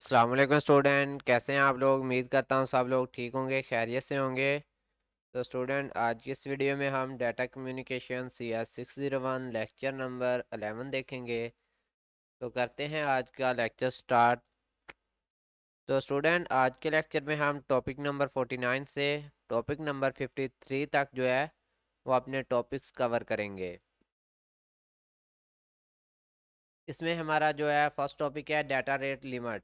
अस्सलाम वालेकुम स्टूडेंट, कैसे हैं आप लोग। उम्मीद करता हूँ सब लोग ठीक होंगे, खैरियत से होंगे। तो स्टूडेंट, आज की इस वीडियो में हम data communication CS601 lecture number 11 देखेंगे। तो करते हैं आज का लेक्चर स्टार्ट। तो स्टूडेंट, आज के लेक्चर में हम टॉपिक नंबर 49 से टॉपिक नंबर 53 तक जो है वो अपने टॉपिक्स कवर करेंगे। इसमें हमारा जो है फर्स्ट टॉपिक है डाटा रेट लिमिट।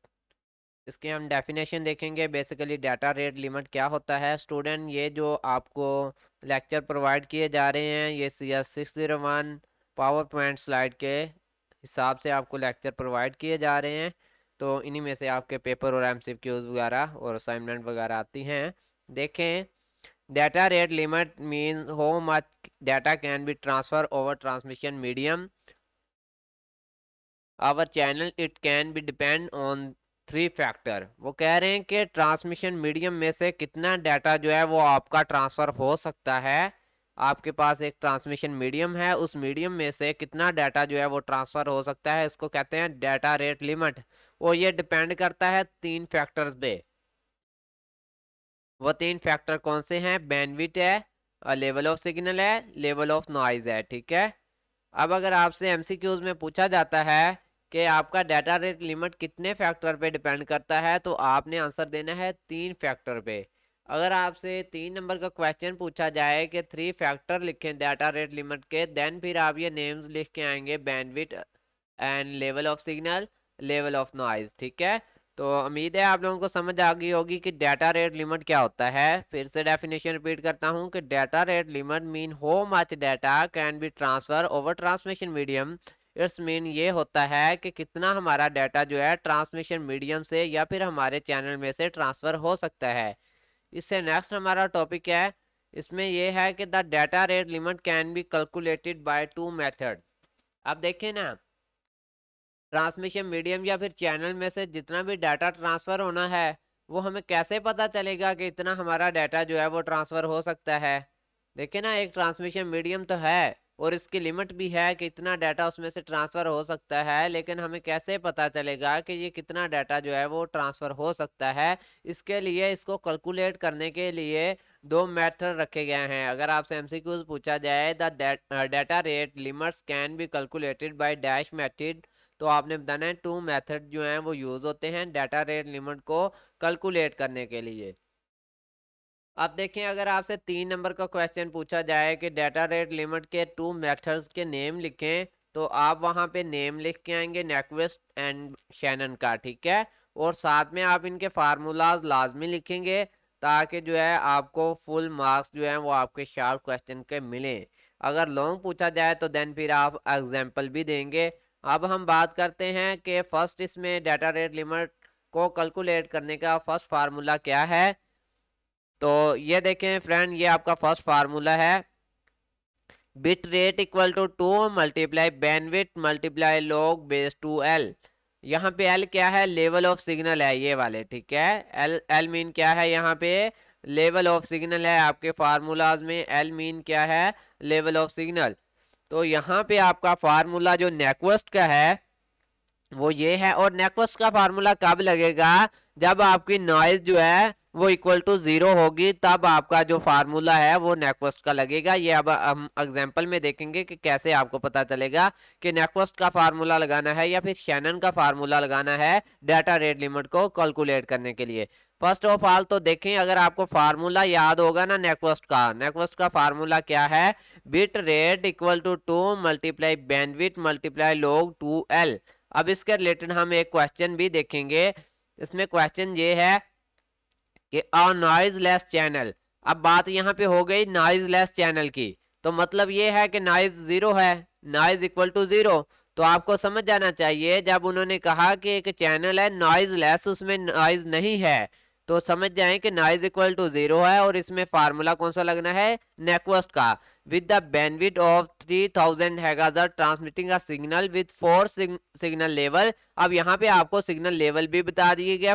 इसके हम डेफिनेशन देखेंगे। बेसिकली डाटा रेट लिमिट क्या होता है स्टूडेंट। ये जो आपको लेक्चर प्रोवाइड किए जा रहे हैं ये CS601 पावर पॉइंट स्लाइड के हिसाब से आपको लेक्चर प्रोवाइड किए जा रहे हैं। तो इन्हीं में से आपके पेपर और MCQs वगैरह और असाइनमेंट वगैरह आती हैं। देखें, data rate limit mean how much data can be transfer over transmission medium our channel. It can be depend on 3 factor. वो कह रहे हैं कि ट्रांसमिशन मीडियम में से कितना डाटा जो है वो आपका ट्रांसफ़र हो सकता है। आपके पास एक ट्रांसमिशन मीडियम है, उस मीडियम में से कितना डाटा जो है वो ट्रांसफ़र हो सकता है, इसको कहते हैं डाटा रेट लिमिट। वो ये डिपेंड करता है 3 फैक्टर्स पे। वो 3 फैक्टर कौन से हैं? बैंडविड्थ है, लेवल ऑफ सिग्नल है, लेवल ऑफ नॉइज है। ठीक है। अब अगर आपसे MCQs में पूछा जाता है कि आपका डाटा रेट लिमिट कितने फैक्टर पे डिपेंड करता है, तो आपने आंसर देना है 3 फैक्टर पे। अगर आपसे 3 नंबर का क्वेश्चन पूछा जाए कि 3 फैक्टर लिखें डाटा रेट लिमिट के, देन फिर आप ये नेम्स लिख के आएंगे, bandwidth and level of signal, level of noise. ठीक है। तो उम्मीद है आप लोगों को समझ आ गई होगी कि डाटा रेट लिमिट क्या होता है। फिर से डेफिनेशन रिपीट करता हूँ कि data rate limit mean how much data can be transfer over transmission medium. It's mean ये होता है कि कितना हमारा डाटा जो है ट्रांसमिशन मीडियम से या फिर हमारे चैनल में से ट्रांसफ़र हो सकता है। इससे नेक्स्ट हमारा टॉपिक है, इसमें यह है कि the data rate limit can be calculated by 2 methods. अब देखें ना, ट्रांसमिशन मीडियम या फिर चैनल में से जितना भी डाटा ट्रांसफ़र होना है वो हमें कैसे पता चलेगा कि इतना हमारा डाटा जो है वो ट्रांसफ़र हो सकता है। देखिए ना, एक ट्रांसमिशन मीडियम तो है और इसकी लिमिट भी है कि इतना डाटा उसमें से ट्रांसफ़र हो सकता है, लेकिन हमें कैसे पता चलेगा कि ये कितना डाटा जो है वो ट्रांसफ़र हो सकता है। इसके लिए इसको कैलकुलेट करने के लिए 2 मेथड रखे गए हैं। अगर आपसे MCQs पूछा जाए the data rate limits can be calculated by dash method, तो आपने बताना है 2 मेथड जो हैं वो यूज़ होते हैं डाटा रेट लिमिट को कैलकुलेट करने के लिए। अब देखें, अगर आपसे 3 नंबर का क्वेश्चन पूछा जाए कि डाटा रेट लिमिट के 2 मेथड्स के नेम लिखें, तो आप वहाँ पे नेम लिख के आएंगे नेक्वेस्ट एंड शैनन का। ठीक है। और साथ में आप इनके फार्मूलाज लाजमी लिखेंगे ताकि जो है आपको फुल मार्क्स जो है वो आपके शार्प क्वेश्चन के मिलें। अगर लॉन्ग पूछा जाए तो देन फिर आप एग्जाम्पल भी देंगे। अब हम बात करते हैं कि फर्स्ट इसमें डाटा रेट लिमिट को कैलकुलेट करने का फर्स्ट फार्मूला क्या है। तो ये देखें फ्रेंड, ये आपका फर्स्ट फार्मूला है, bit rate equal to 2 multiply bandwidth multiply log base 2L। यहाँ पे L क्या है? लेवल ऑफ सिग्नल है, ये वाले। ठीक है। L मीन क्या है? यहाँ पे लेवल ऑफ सिग्नल है। आपके फार्मूलाज में L मीन क्या है? Level of signal. तो यहाँ पे आपका फार्मूला जो नेक्वेस्ट का है वो ये है। और नेक्वेस्ट का फार्मूला कब लगेगा? जब आपकी नॉइज जो है वो इक्वल टू 0 होगी, तब आपका जो फार्मूला है वो नेक्वेस्ट का लगेगा। ये अब हम एग्जांपल में देखेंगे कि कैसे आपको पता चलेगा कि नेक्वेस्ट का फार्मूला लगाना है या फिर शैनन का फार्मूला लगाना है डाटा रेट लिमिट को कैलकुलेट करने के लिए। फर्स्ट ऑफ ऑल तो देखें, अगर आपको फार्मूला याद होगा ना नेक्वेस्ट का फार्मूला क्या है? Bit rate equal to 2 multiply bandwidth multiply log 2L। अब इसके रिलेटेड हम एक क्वेश्चन भी देखेंगे। इसमें क्वेश्चन ये है कि अ नॉइज लेस चैनल। अब बात यहाँ पे हो गई नॉइज लेस चैनल की, तो मतलब ये है कि नॉइज 0 है, नॉइज इक्वल टू 0। तो आपको समझ जाना चाहिए जब उन्होंने कहा कि एक चैनल है नॉइज लेस, उसमें नॉइज नहीं है, तो समझ जाएं कि नॉइज इक्वल टू 0 है और इसमें फार्मूला कौन सा लगना है? नेक्वेस्ट का। with the bandwidth of 3000 MHz transmitting a signal with 4 signal level। अब यहाँ पे आपको सिग्नल लेवल भी बता दिए गया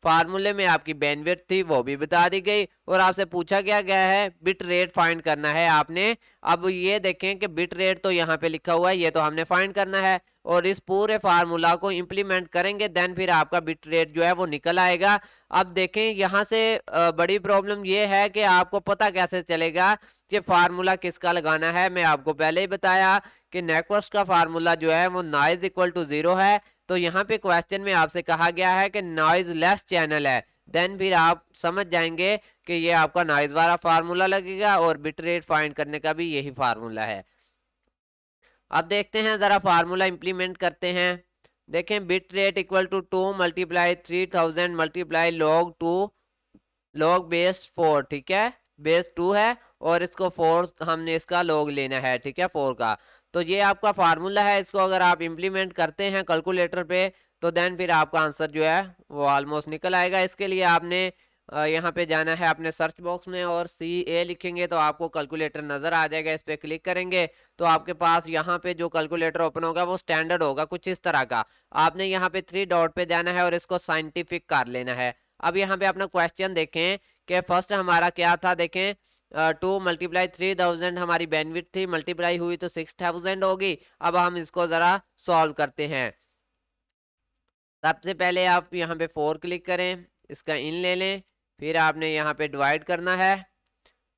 फार्मूले में आपकी बैंडविड्थ थी वो भी बता दी गई, और आपसे पूछा गया है बिट रेट फाइंड करना है आपने। अब ये देखें कि बिट रेट तो यहाँ पे लिखा हुआ है, ये तो हमने फाइंड करना है, और इस पूरे फार्मूला को इंप्लीमेंट करेंगे देन फिर आपका बिट रेट जो है वो निकल आएगा। अब देखें यहाँ से बड़ी प्रॉब्लम ये है कि आपको पता कैसे चलेगा कि फार्मूला किसका लगाना है। मैं आपको पहले ही बताया कि नेक्वर्स का फार्मूला जो है वो नॉइज इक्वल टू 0 है। तो यहाँ पे क्वेश्चन में आपसे कहा गया है कि नॉइज लेस चैनल है, देन फिर आप समझ जाएंगे कि ये आपका नॉइज वाला फार्मूला लगेगा, और बिट रेट फाइंड करने का भी यही फार्मूला है। अब देखते हैं ज़रा फार्मूला इंप्लीमेंट करते हैं। देखें bit rate equal to 2 multiply 3000 multiply log 2 log base 4, ठीक है, बेस 2 है और इसको 4 हमने इसका लॉग लेना है, ठीक है, 4 का। तो ये आपका फार्मूला है, इसको अगर आप इंप्लीमेंट करते हैं कैलकुलेटर पे तो देन फिर आपका आंसर जो है वो ऑलमोस्ट निकल आएगा। इसके लिए आपने यहाँ पे जाना है अपने सर्च बॉक्स में और CA लिखेंगे तो आपको कैलकुलेटर नज़र आ जाएगा। इस पर क्लिक करेंगे तो आपके पास यहाँ पे जो कैलकुलेटर ओपन होगा वो स्टैंडर्ड होगा कुछ इस तरह का। आपने यहाँ पे 3 डॉट पे जाना है और इसको साइंटिफिक कर लेना है। अब यहाँ पे अपना क्वेश्चन देखें कि फर्स्ट हमारा क्या था, देखें 2 मल्टीप्लाई 3000 हमारी बैंडविड्थ थी, मल्टीप्लाई हुई तो 6000 होगी। अब हम इसको ज़रा सॉल्व करते हैं। सबसे पहले आप यहाँ पे 4 क्लिक करें, इसका इन ले लें, फिर आपने यहाँ पे डिवाइड करना है,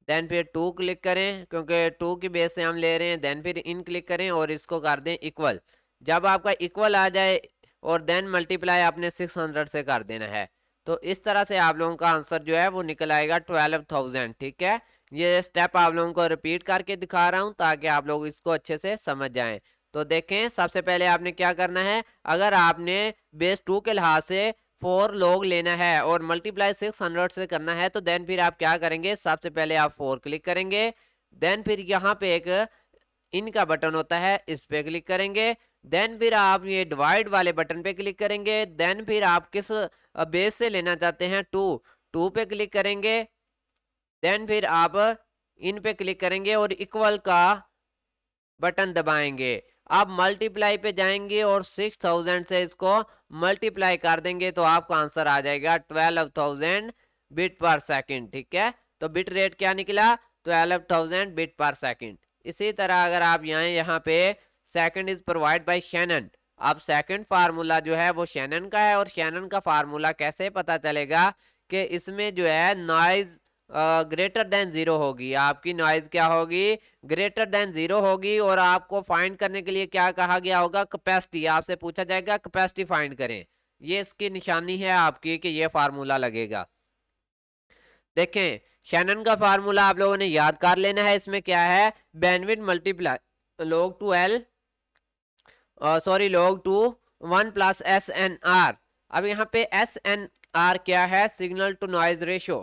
देन फिर 2 क्लिक करें क्योंकि 2 की बेस से हम ले रहे हैं, देन फिर इन क्लिक करें और इसको कर दें इक्वल। जब आपका इक्वल आ जाए और देन मल्टीप्लाई आपने 600 से कर देना है। तो इस तरह से आप लोगों का आंसर जो है वो निकल आएगा 12000, ठीक है। ये स्टेप आप लोगों को रिपीट करके दिखा रहा हूँ ताकि आप लोग इसको अच्छे से समझ जाएं। तो देखें सबसे पहले आपने क्या करना है, अगर आपने बेस 2 के लिहाज से 4 लोग लेना है और मल्टीप्लाई 600 से करना है तो देन फिर आप क्या करेंगे, सबसे पहले आप 4 क्लिक करेंगे, देन फिर यहाँ पे एक इनका बटन होता है इस पे क्लिक करेंगे, देन फिर आप ये डिवाइड वाले बटन पे क्लिक करेंगे, देन फिर आप किस बेस से लेना चाहते हैं 2 पे क्लिक करेंगे, देन फिर आप इन पे क्लिक करेंगे और इक्वल का बटन दबाएंगे। आप मल्टीप्लाई पे जाएंगे और 6000 से इसको मल्टीप्लाई कर देंगे तो आपका आंसर आ जाएगा 12000 बिट पर सेकंड, ठीक है। तो बिट रेट क्या निकला, 12000 बिट पर सेकंड। इसी तरह अगर आप यहाँ पे second is provide by Shannon, अब सेकंड फार्मूला जो है वो शैनन का है, और शैनन का फार्मूला कैसे पता चलेगा कि इसमें जो है नॉइज ग्रेटर देन 0 होगी, आपकी नॉइज क्या होगी, ग्रेटर देन 0 होगी। और आपको फाइंड करने के लिए क्या कहा गया होगा, कैपेसिटी, आपसे पूछा जाएगा कैपेसिटी फाइंड करें। ये इसकी निशानी है आपकी कि ये फार्मूला लगेगा। देखें शैनन का फार्मूला आप लोगों ने याद कर लेना है। इसमें क्या है, bandwidth multiply log 2 L sorry log 2 1 plus SNR। अब यहाँ पे SNR क्या है, signal to noise ratio,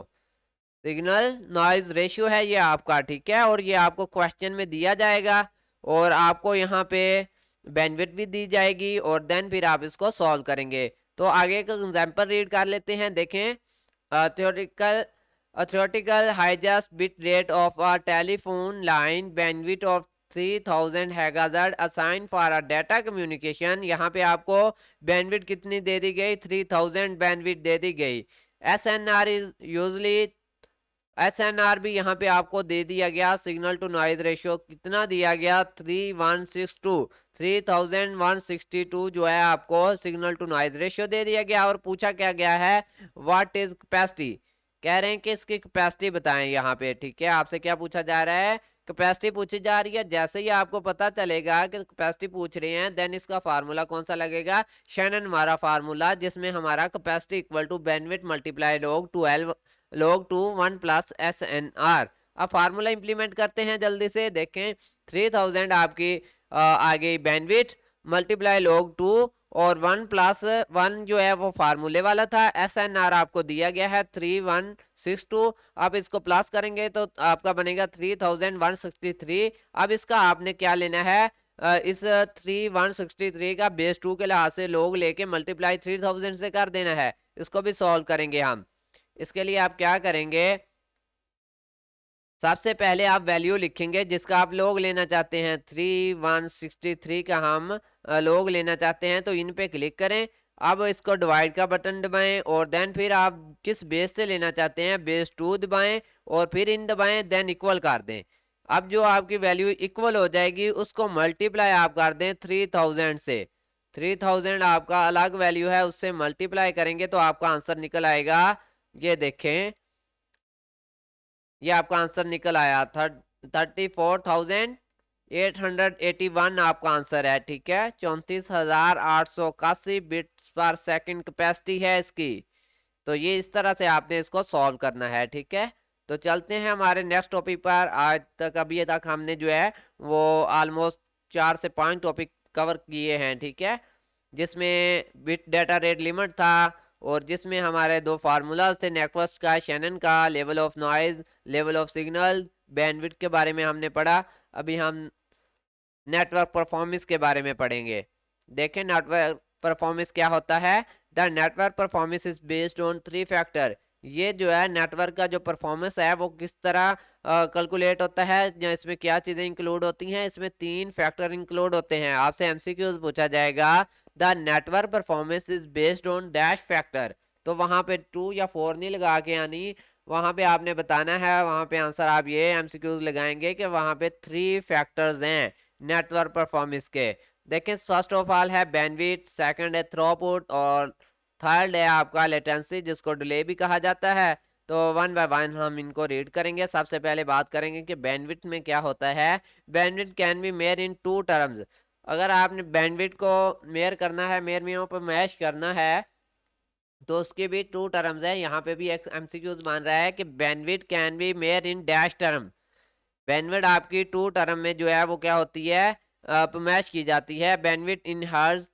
signal noise ratio है ये आपका, ठीक है। और ये आपको क्वेश्चन में दिया जाएगा और आपको यहाँ पे बैंडविड्थ भी दी जाएगी और देन फिर आप इसको सॉल्व करेंगे। तो आगे का एग्जांपल रीड कर लेते हैं। देखें theoretical highest bit rate of a telephone line bandwidth of 3000 MHz assigned for a data communication। यहाँ पे आपको बैंडविड्थ कितनी दे दी गई, 3000 बैंडविड्थ दे दी गई। SNR इज यूजली, SNR भी यहाँ पे आपको दे दिया गया, सिग्नल टू नॉइज रेशियो कितना दिया गया, 3162, 3162 जो है आपको सिग्नल टू नॉइज रेशियो दे दिया गया। और पूछा क्या गया है, व्हाट इज कैपेसिटी, कह रहे हैं कि इसकी कैपेसिटी बताएं यहाँ पे, ठीक है। आपसे क्या पूछा जा रहा है, कैपेसिटी पूछी जा रही है। जैसे ही आपको पता चलेगा कि कैपेसिटी पूछ रहे हैं देन इसका फार्मूला कौन सा लगेगा, शैनन हमारा फार्मूला, जिसमें हमारा capacity equal to bandwidth multiply log 2 1 plus SNR। अब फार्मूला इंप्लीमेंट करते हैं जल्दी से। देखें 3000 आपकी आ गई बैंडविड्थ मल्टीप्लाई log 2 और 1 प्लस 1 जो है वो फार्मूले वाला था, SNR आपको दिया गया है 3162। अब इसको प्लस करेंगे तो आपका बनेगा 3163। अब इसका आपने क्या लेना है, इस 3163 का बेस 2 के लिहाज से लोग लेके मल्टीप्लाई 3000 से कर देना है। इसको भी सॉल्व करेंगे हम। इसके लिए आप क्या करेंगे, सबसे पहले आप वैल्यू लिखेंगे जिसका आप लोग लेना चाहते हैं। 3163 का हम लोग लेना चाहते हैं, तो इन पे क्लिक करें। अब इसको डिवाइड का बटन दबाएं और देन फिर आप किस बेस से लेना चाहते हैं, बेस 2 दबाएं और फिर इन दबाएं, देन इक्वल कर दें। अब जो आपकी वैल्यू इक्वल हो जाएगी उसको मल्टीप्लाई आप कर दें 3000 से। 3000 आपका अलग वैल्यू है, उससे मल्टीप्लाई करेंगे तो आपका आंसर निकल आएगा। ये देखें, ये आपका आंसर निकल आया। 34,881 आपका आंसर है। ठीक है, 34,881 बिट्स पर सेकंड कैपेसिटी है इसकी। तो ये इस तरह से आपने इसको सॉल्व करना है। ठीक है, तो चलते हैं हमारे नेक्स्ट टॉपिक पर। आज तक अभी तक हमने जो है वो ऑलमोस्ट 4 से 5 टॉपिक कवर किए हैं। ठीक है, जिसमें बिट डेटा रेट लिमिट था और जिसमें हमारे दो फार्मूलाज थे, नेक्वस्ट का, शैनन का, level of noise, level of signal, bandwidth के बारे में हमने पढ़ा। अभी हम नेटवर्क परफॉर्मेंस के बारे में पढ़ेंगे। देखें नेटवर्क परफॉर्मेंस क्या होता है। The network performance is based on 3 factor. ये जो है नेटवर्क का जो परफॉर्मेंस है वो किस तरह कैलकुलेट होता है, या इसमें क्या चीज़ें इंक्लूड होती हैं। इसमें 3 फैक्टर इंक्लूड होते हैं। आपसे एमसीक्यूज पूछा जाएगा the network performance is based on dash factor, तो वहाँ पे 2 या 4 नहीं लगा के, यानी वहाँ पे आपने बताना है, वहाँ पे आंसर आप ये एमसीक्यूज लगाएंगे कि वहाँ पे 3 फैक्टर्स हैं नेटवर्क परफॉर्मेंस के। देखिए फर्स्ट ऑफ ऑल है बैंडविड्थ, सेकंड है थ्रूपुट और थर्ड है आपका लेटेंसी जिसको डिले भी कहा जाता है। तो वन बाय वन हम इनको रीड करेंगे। सबसे पहले बात करेंगे कि बैंडविड्थ में क्या होता है। Bandwidth can be mayor in 2 terms. अगर आपने बैंडविड्थ को मेयर करना है, मेयर पर मैश करना है, तो उसके भी 2 टर्म्स है। यहाँ पे भी एक एमसीक्यूज मान रहा है कि bandwidth can be mayor in dash term. Bandwidth आपकी 2 टर्म में जो है वो क्या होती है, मैच की जाती है। बैंडविड्थ इन हर्ज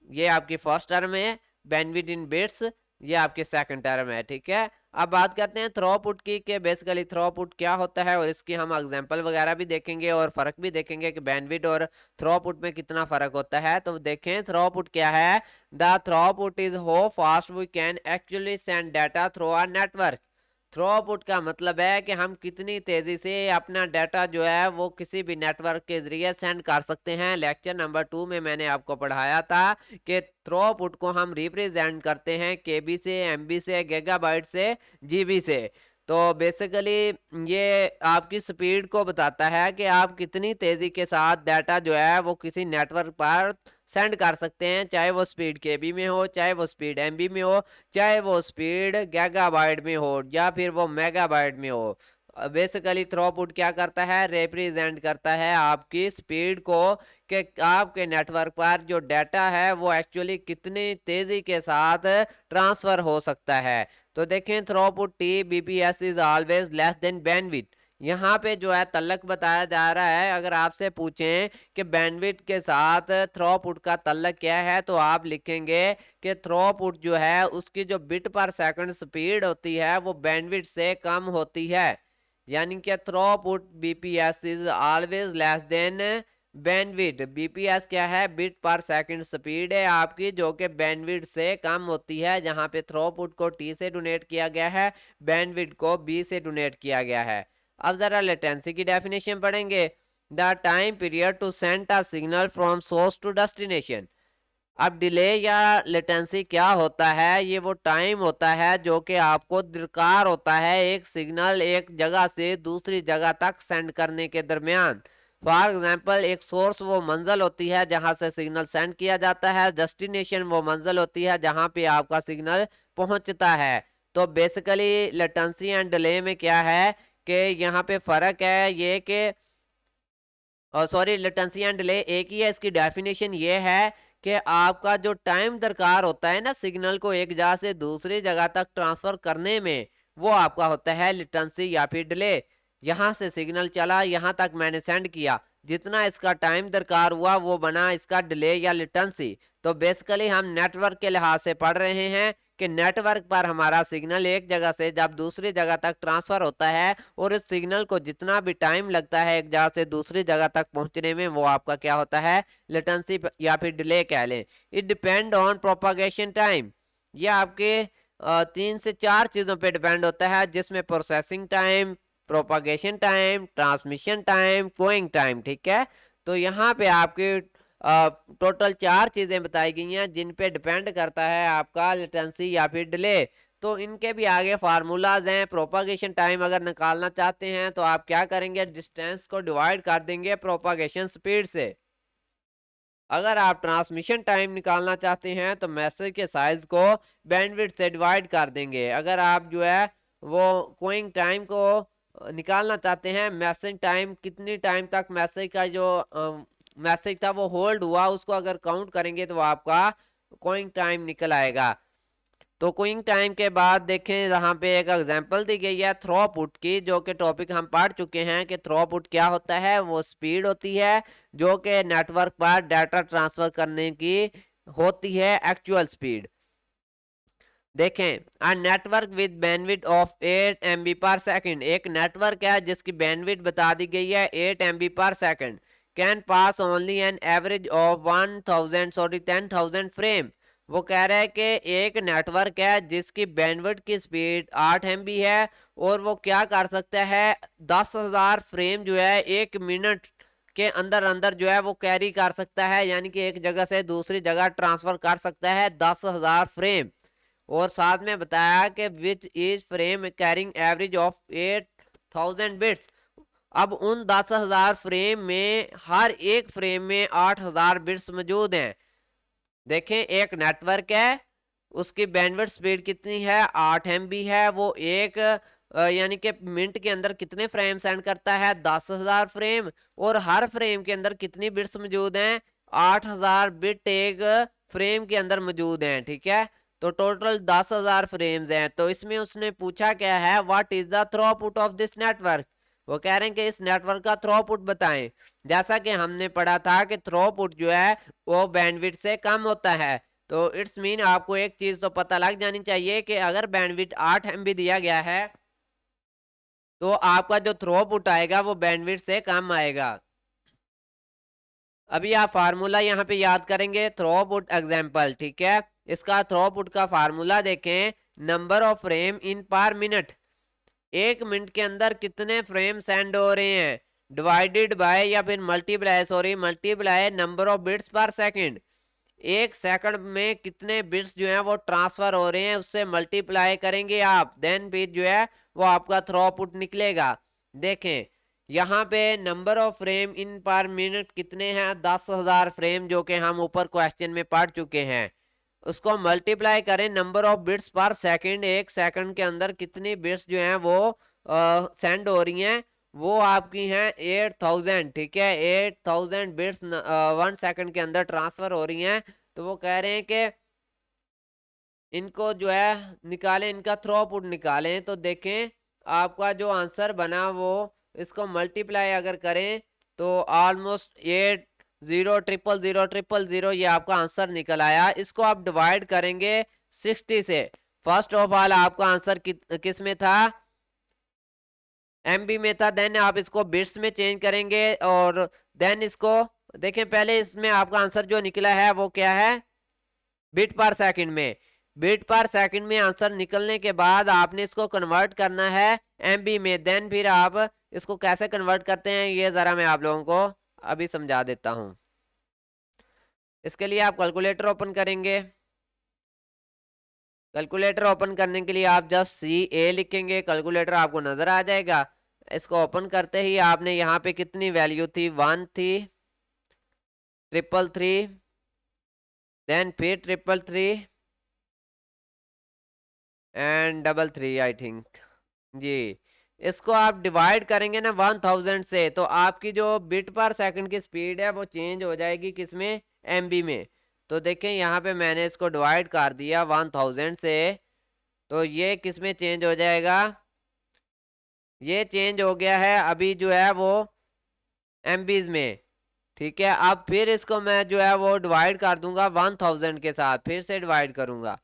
ये आपकी फर्स्ट टर्म है, बैंडविड्थ इन बिट्स ये आपकी सेकंड टर्म है। ठीक है, अब बात करते हैं थ्रूपुट की कि बेसिकली थ्रूपुट क्या होता है, और इसकी हम एग्जांपल वगैरह भी देखेंगे और फर्क भी देखेंगे कि बैंडविड्थ और थ्रूपुट में कितना फर्क होता है। तो देखें थ्रूपुट क्या है। The throughput is how fast we can actually send data through a network. Throughput का मतलब है कि हम कितनी तेजी से अपना डाटा जो है वो किसी भी नेटवर्क के जरिए सेंड कर सकते हैं। लेक्चर नंबर 2 में मैंने आपको पढ़ाया था कि थ्रूपुट को हम रिप्रेजेंट करते हैं केबी से, एमबी से, गीगाबाइट से, जीबी से। तो बेसिकली ये आपकी स्पीड को बताता है कि आप कितनी तेजी के साथ डाटा जो है वो किसी नेटवर्क पर सेंड कर सकते हैं, चाहे वो स्पीड केबी में हो, चाहे वो स्पीड एमबी में हो, चाहे वो स्पीड गीगाबाइट में हो, या फिर वो मेगाबाइट में हो। बेसिकली थ्रूपुट क्या करता है, रिप्रेजेंट करता है आपकी स्पीड को कि आपके नेटवर्क पर जो डाटा है वो एक्चुअली कितनी तेजी के साथ ट्रांसफर हो सकता है। तो देखें throughput T BPS is always less than bandwidth. यहाँ पे जो है तल्लक बताया जा रहा है। अगर आपसे पूछें कि बैंडविड्थ के साथ थ्रूपुट का तल्लक क्या है, तो आप लिखेंगे कि थ्रूपुट जो है उसकी जो बिट पर सेकंड स्पीड होती है वो बैंडविड्थ से कम होती है। यानी कि throughput BPS is always less than bandwidth. BPS क्या है, बिट पर सेकंड स्पीड है आपकी, जो कि बैंडविड्थ से कम होती है। जहां पे थ्रूपुट को टी से डोनेट किया गया है, बैंडविड्थ को बी से डोनेट किया गया है। अब जरा लेटेंसी की डेफिनेशन पढ़ेंगे। The time period to send a signal from source to destination. अब डिले या लेटेंसी क्या होता है, ये वो टाइम होता है जो कि आपको दरकार होता है एक सिग्नल एक जगह से दूसरी जगह तक सेंड करने के दरमियान। फॉर एग्जांपल एक सोर्स वो मंजिल होती है जहां से सिग्नल सेंड किया जाता है, डेस्टिनेशन वो मंजिल होती है जहां पे आपका सिग्नल पहुंचता है। तो बेसिकली लेटेंसी एंड डिले में क्या है कि यहाँ पे फर्क है ये कि सॉरी लेटेंसी एंड डिले एक ही है। इसकी डेफिनेशन ये है कि आपका जो टाइम दरकार होता है ना सिग्नल को एक जगह से दूसरी जगह तक ट्रांसफर करने में, वो आपका होता है लेटेंसी या फिर डिले। यहाँ से सिग्नल चला, यहाँ तक मैंने सेंड किया, जितना इसका टाइम दरकार हुआ वो बना इसका डिले या लेटेंसी। तो बेसिकली हम नेटवर्क के लिहाज से पढ़ रहे हैं कि नेटवर्क पर हमारा सिग्नल एक जगह से जब दूसरी जगह तक ट्रांसफर होता है और इस सिग्नल को जितना भी टाइम लगता है एक जगह से दूसरी जगह तक पहुंचने में, वो आपका क्या होता है, लेटेंसी या फिर डिले कह लें। It depend on propagation time. ये आपके 3 से 4 चीज़ों पे डिपेंड होता है, जिसमें processing time, propagation time, transmission time, going time, ठीक है। तो यहाँ पे आपके टोटल 4 चीज़ें बताई गई हैं जिन पे डिपेंड करता है आपका लेटेंसी या फिर डिले। तो इनके भी आगे फार्मूलाज हैं। प्रोपागेशन टाइम अगर निकालना चाहते हैं तो आप क्या करेंगे, डिस्टेंस को डिवाइड कर देंगे प्रोपागेशन स्पीड से। अगर आप ट्रांसमिशन टाइम निकालना चाहते हैं तो मैसेज के साइज को बैंडविड्थ से डिवाइड कर देंगे। अगर आप जो है वो गोइंग टाइम को निकालना चाहते हैं, मैसेज टाइम कितनी टाइम तक मैसेज का जो मैसेज था वो होल्ड हुआ, उसको अगर काउंट करेंगे तो वो आपका गोइंग टाइम निकल आएगा। तो गोइंग टाइम के बाद देखें यहाँ पे एक एग्जांपल दी गई है थ्रोपुट की, जो कि टॉपिक हम पढ़ चुके हैं कि थ्रोपुट क्या होता है। वो स्पीड होती है जो कि नेटवर्क पर डाटा ट्रांसफर करने की होती है, एक्चुअल स्पीड। देखें, a network with bandwidth of 8 MB per second, एक नेटवर्क है जिसकी बैंडविड्थ बता दी गई है 8 MB per second, can pass only an average of 10,000 frame. वो कह रहा है कि एक नेटवर्क है जिसकी बैंडविड्थ की स्पीड 8 MB है और वो क्या कर सकता है, 10,000 फ्रेम जो है 1 मिनट के अंदर अंदर जो है वो कैरी कर सकता है, यानी कि एक जगह से दूसरी जगह ट्रांसफर कर सकता है 10,000 फ्रेम। और साथ में बताया कि which is frame carrying average of 8,000 bits. अब उन 10,000 फ्रेम में हर एक फ्रेम में 8,000 बिट्स मौजूद हैं। देखें, एक नेटवर्क है, उसकी बैंडविड्थ स्पीड कितनी है, 8 MB है। वो एक यानी कि मिनट के अंदर कितने फ्रेम सेंड करता है, 10,000 फ्रेम। और हर फ्रेम के अंदर कितनी बिट्स मौजूद हैं, 8,000 बिट एक फ्रेम के अंदर मौजूद हैं, ठीक है। तो टोटल 10,000 फ्रेम्स हैं। तो इसमें उसने पूछा क्या है, what is the throughput of this network. वो कह रहे हैं कि इस नेटवर्क का थ्रोपुट बताएं। जैसा कि हमने पढ़ा था कि थ्रोपुट जो है वो बैंडविड्थ से कम होता है। तो इट्स मीन आपको एक चीज तो पता लग जानी चाहिए कि अगर बैंडविड्थ 8 MB दिया गया है तो आपका जो थ्रोपुट आएगा वो बैंडविड्थ से कम आएगा। अभी आप फार्मूला यहाँ पे याद करेंगे, थ्रोपुट एग्जाम्पल, ठीक है। इसका थ्रोपुट का फार्मूला देखें, नंबर ऑफ फ्रेम इन पर मिनट, एक मिनट के अंदर कितने फ्रेम सेंड हो रहे हैं, डिवाइडेड बाय या फिर मल्टीप्लाई नंबर ऑफ बिट्स पर सेकंड, एक सेकंड में कितने बिट्स जो है वो ट्रांसफर हो रहे हैं उससे मल्टीप्लाई करेंगे आप, देन फिर जो है वो आपका थ्रोपुट निकलेगा। देखें यहाँ पे नंबर ऑफ फ्रेम इन पर मिनट कितने हैं, 10,000 फ्रेम, जो कि हम ऊपर क्वेश्चन में पढ़ चुके हैं। उसको मल्टीप्लाई करें नंबर ऑफ बिट्स पर सेकंड, एक सेकंड के अंदर कितनी बिट्स जो हैं वो सेंड हो रही हैं, वो आपकी हैं 8,000, ठीक है। 8,000 बिट्स 1 सेकंड के अंदर ट्रांसफर हो रही हैं। तो वो कह रहे हैं कि इनको जो है निकालें, इनका थ्रोपुट निकालें। तो देखें आपका जो आंसर बना वो इसको मल्टीप्लाई अगर करें तो ऑलमोस्ट 8,000,000,000 ये आपका आंसर निकल आया। इसको आप डिवाइड करेंगे 60 से। फर्स्ट ऑफ ऑल आपका आंसर किस में था, MB में था। देन आप इसको बिट्स में चेंज करेंगे और देन इसको देखें, पहले इसमें आपका आंसर जो निकला है वो क्या है, बिट पर सेकंड में। बिट पर सेकंड में आंसर निकलने के बाद आपने इसको कन्वर्ट करना है MB में। देन फिर आप इसको कैसे कन्वर्ट करते हैं ये ज़रा मैं आप लोगों को अभी समझा देता हूँ। इसके लिए आप कैलकुलेटर ओपन करेंगे। कैलकुलेटर ओपन करने के लिए आप जस्ट CA लिखेंगे, कैलकुलेटर आपको नज़र आ जाएगा। इसको ओपन करते ही आपने यहाँ पे कितनी वैल्यू थी, 1 थी, 333, देन फिर 333 एंड 33 आई थिंक जी। इसको आप डिवाइड करेंगे ना 1000 से, तो आपकी जो बिट पर सेकंड की स्पीड है वो चेंज हो जाएगी किसमें, MB में। तो देखें यहाँ पे मैंने इसको डिवाइड कर दिया 1000 से, तो ये किस में चेंज हो जाएगा, ये चेंज हो गया है अभी जो है वो MBs में, ठीक है। अब फिर इसको मैं जो है वो डिवाइड कर दूंगा 1000 के साथ, फिर से डिवाइड करूंगा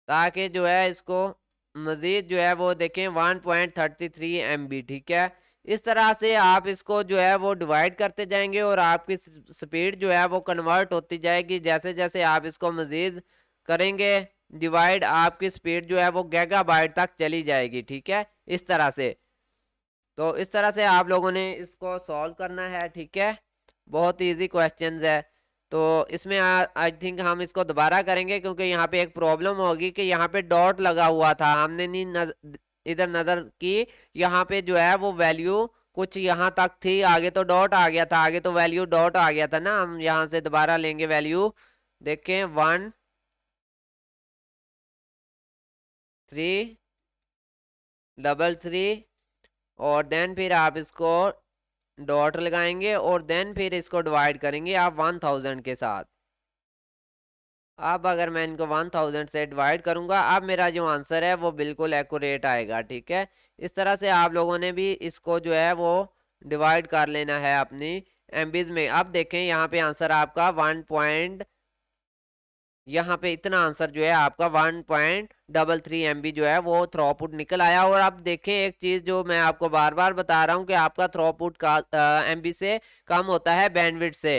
ताकि जो है इसको मज़ीद जो है वो देखें 1.33 MB, ठीक है। इस तरह से आप इसको जो है वो डिवाइड करते जाएंगे और आपकी स्पीड जो है वो कन्वर्ट होती जाएगी। जैसे जैसे आप इसको मज़ीद करेंगे डिवाइड, आपकी स्पीड जो है वो गीगाबाइट तक चली जाएगी, ठीक है, इस तरह से। तो इस तरह से आप लोगों ने इसको सॉल्व करना है, ठीक है। बहुत इजी क्वेश्चंस है। तो इसमें आई थिंक हम इसको दोबारा करेंगे क्योंकि यहाँ पे एक प्रॉब्लम होगी कि यहाँ पे डॉट लगा हुआ था, हमने नहीं इधर नज़र की। यहाँ पे जो है वो वैल्यू कुछ यहाँ तक थी, आगे तो डॉट आ गया था, आगे तो वैल्यू डॉट आ गया था ना। हम यहाँ से दोबारा लेंगे वैल्यू, देखें 1 3 3 और देन फिर आप इसको डॉट लगाएंगे और देन फिर इसको डिवाइड करेंगे आप 1000 के साथ। अब अगर मैं इनको 1000 से डिवाइड करूंगा, अब मेरा जो आंसर है वो बिल्कुल एक्यूरेट आएगा, ठीक है। इस तरह से आप लोगों ने भी इसको जो है वो डिवाइड कर लेना है अपनी एमबीज में। अब देखें यहाँ पे आंसर आपका 1 यहाँ पे इतना आंसर जो है आपका 1.33 MB जो है वो थ्रोपुट निकल आया। और अब देखें एक चीज़ जो मैं आपको बार बार बता रहा हूँ कि आपका थ्रोपुट का MB से कम होता है बैंडविड्थ से।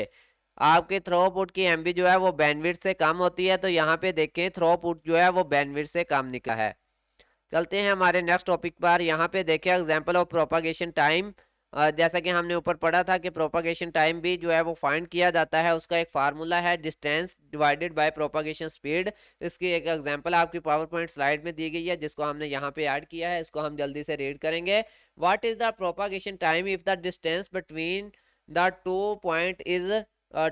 आपके थ्रोपुट की MB जो है वो बैंडविड्थ से कम होती है। तो यहाँ पे देखें थ्रोपुट जो है वो बैंडविड्थ से कम निकला है। चलते हैं हमारे नेक्स्ट टॉपिक पर। यहाँ पे देखें एग्जाम्पल ऑफ प्रोपागेशन टाइम। जैसा कि हमने ऊपर पढ़ा था कि प्रोपागेशन टाइम भी जो है वो फाइंड किया जाता है, उसका एक फार्मूला है distance divided by propagation speed. इसकी एक एग्जांपल आपकी पावर पॉइंट स्लाइड में दी गई है जिसको हमने यहाँ पे ऐड किया है, इसको हम जल्दी से रीड करेंगे। What is the propagation time if the distance between the 2 point is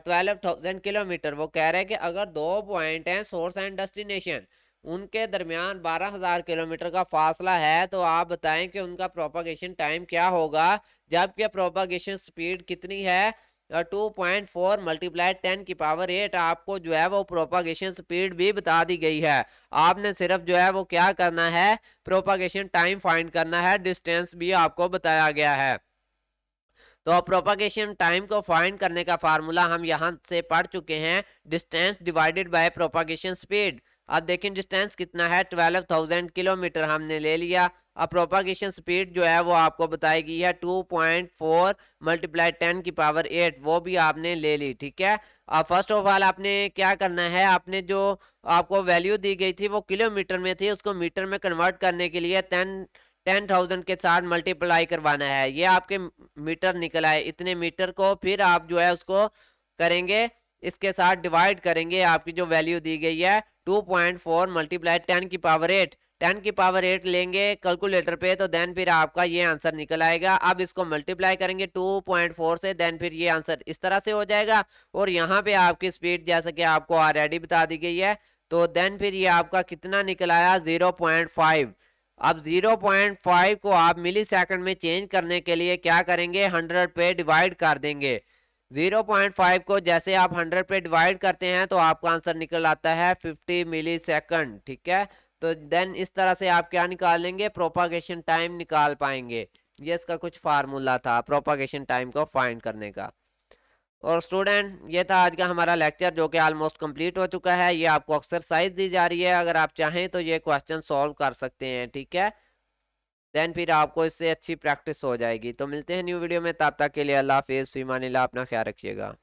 12,000 kilometre. वो कह रहे हैं कि अगर 2 पॉइंट हैं सोर्स एंड डेस्टिनेशन, उनके दरमियान 12,000 किलोमीटर का फासला है, तो आप बताएं कि उनका प्रोपागेशन टाइम क्या होगा। जबकि प्रोपागेशन स्पीड कितनी है 2.4 मल्टीप्लाई 10 की पावर 8। आपको जो है वो प्रोपागेशन स्पीड भी बता दी गई है। आपने सिर्फ जो है वो क्या करना है, प्रोपागेशन टाइम फाइंड करना है, डिस्टेंस भी आपको बताया गया है। तो प्रोपागेशन टाइम को फाइंड करने का फार्मूला हम यहाँ से पढ़ चुके हैं, distance divided by propagation speed. अब देखें डिस्टेंस कितना है 12,000 किलोमीटर हमने ले लिया। अब प्रोपागेशन स्पीड जो है वो आपको बताई गई है 2.4 मल्टीप्लाई 10 की पावर 8, वो भी आपने ले ली, ठीक है। अब फर्स्ट ऑफ ऑल आपने क्या करना है, आपने जो आपको वैल्यू दी गई थी वो किलोमीटर में थी, उसको मीटर में कन्वर्ट करने के लिए 10,000 के साथ मल्टीप्लाई करवाना है। ये आपके मीटर निकल आए, इतने मीटर को फिर आप जो है उसको करेंगे, इसके साथ डिवाइड करेंगे। आपकी जो वैल्यू दी गई है 2.4 मल्टीप्लाई 10 की पावर 8, 10 की पावर 8 लेंगे कैलकुलेटर पे, तो देन फिर आपका ये आंसर निकल आएगा। अब इसको मल्टीप्लाई करेंगे 2.4 से, देन फिर ये आंसर इस तरह से हो जाएगा। और यहाँ पे आपकी स्पीड जैसा कि आपको ऑलरेडी बता दी गई है, तो देन फिर ये आपका कितना निकल आया 0.5। अब 0.5 को आप मिली सेकंड में चेंज करने के लिए क्या करेंगे, 100 पे डिवाइड कर देंगे। 0.5 को जैसे आप 100 पे डिवाइड करते हैं तो आपका आंसर निकल आता है 50 मिली सेकंड, ठीक है। तो देन इस तरह से आप क्या निकालेंगे, प्रोपागेशन टाइम निकाल पाएंगे। ये इसका कुछ फार्मूला था प्रोपागेशन टाइम को फाइंड करने का। और स्टूडेंट ये था आज का हमारा लेक्चर जो कि ऑलमोस्ट कंप्लीट हो चुका है। ये आपको एक्सरसाइज दी जा रही है, अगर आप चाहें तो ये क्वेश्चन सॉल्व कर सकते हैं, ठीक है। देन फिर आपको इससे अच्छी प्रैक्टिस हो जाएगी। तो मिलते हैं न्यू वीडियो में, तब तक के लिए अल्लाह हाफिज़, फीमानिल्लाह, अपना ख्याल रखिएगा।